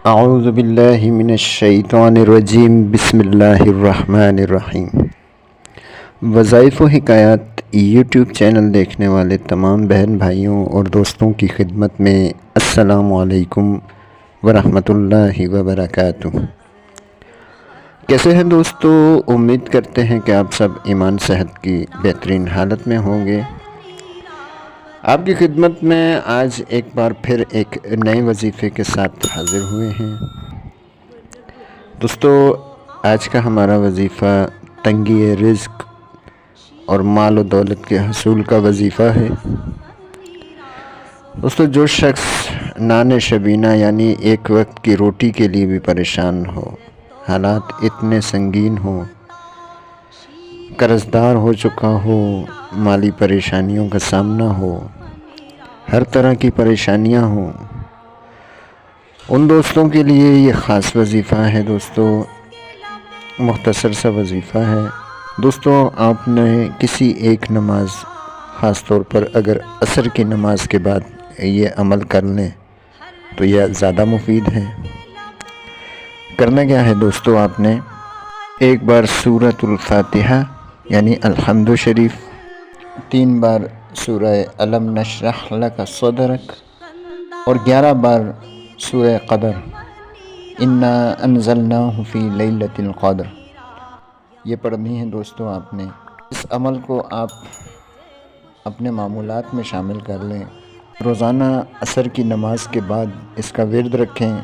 अऊज़ु बिल्लाहि मिनश्शैतानिर्रजीम बिस्मिल्लाहिर्रहमानिर्रहीम। वज़ाइफ़ व हिकायात यूट्यूब चैनल देखने वाले तमाम बहन भाइयों और दोस्तों की खिदमत में अस्सलामु अलैकुम वरहमतुल्लाहि वबरकातुहू। कैसे हैं दोस्तों? उम्मीद करते हैं कि आप सब ईमान सेहत की बेहतरीन हालत में होंगे। आपकी खिदमत में आज एक बार फिर एक नए वजीफ़े के साथ हाज़िर हुए हैं। दोस्तों, आज का हमारा वजीफ़ा तंगी रिज़्क़ और माल और दौलत के हसूल का वजीफ़ा है। दोस्तों, जो शख्स नाने शबीना यानी एक वक्त की रोटी के लिए भी परेशान हो, हालात इतने संगीन हो, कर्ज़दार हो चुका हो, माली परेशानियों का सामना हो, हर तरह की परेशानियां हों, उन दोस्तों के लिए ये ख़ास वजीफ़ा है। दोस्तों, मुख्तसर सा वजीफ़ा है। दोस्तों, आपने किसी एक नमाज, ख़ास तौर पर अगर असर की नमाज के बाद ये अमल कर लें तो यह ज़्यादा मुफीद है। करना क्या है दोस्तों, आपने एक बार सूरतुल फातिहा यानी अल्हम्दु शरीफ, 3 बार सूरह अलम नशरह लका सदरक और 11 बार सूरह क़दर इन्ना अंज़लनाहु फ़ी लैलतिल क़द्र ये पढ़नी है। दोस्तों, आपने इस अमल को आप अपने मामूलात में शामिल कर लें। रोज़ाना असर की नमाज के बाद इसका विर्द रखें।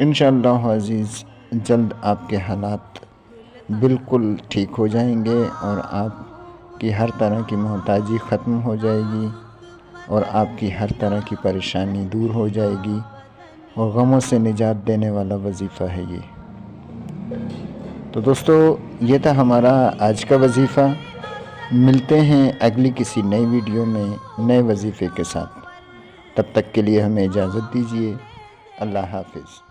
इंशाअल्लाह अज़ीज़ जल्द आपके हालात बिल्कुल ठीक हो जाएंगे और आपकी हर तरह की मोहताजी ख़त्म हो जाएगी और आपकी हर तरह की परेशानी दूर हो जाएगी और गमों से निजात देने वाला वजीफ़ा है ये। तो दोस्तों, ये था हमारा आज का वजीफ़ा। मिलते हैं अगली किसी नई वीडियो में नए वजीफ़े के साथ। तब तक के लिए हमें इजाज़त दीजिए। अल्लाह हाफ़िज़।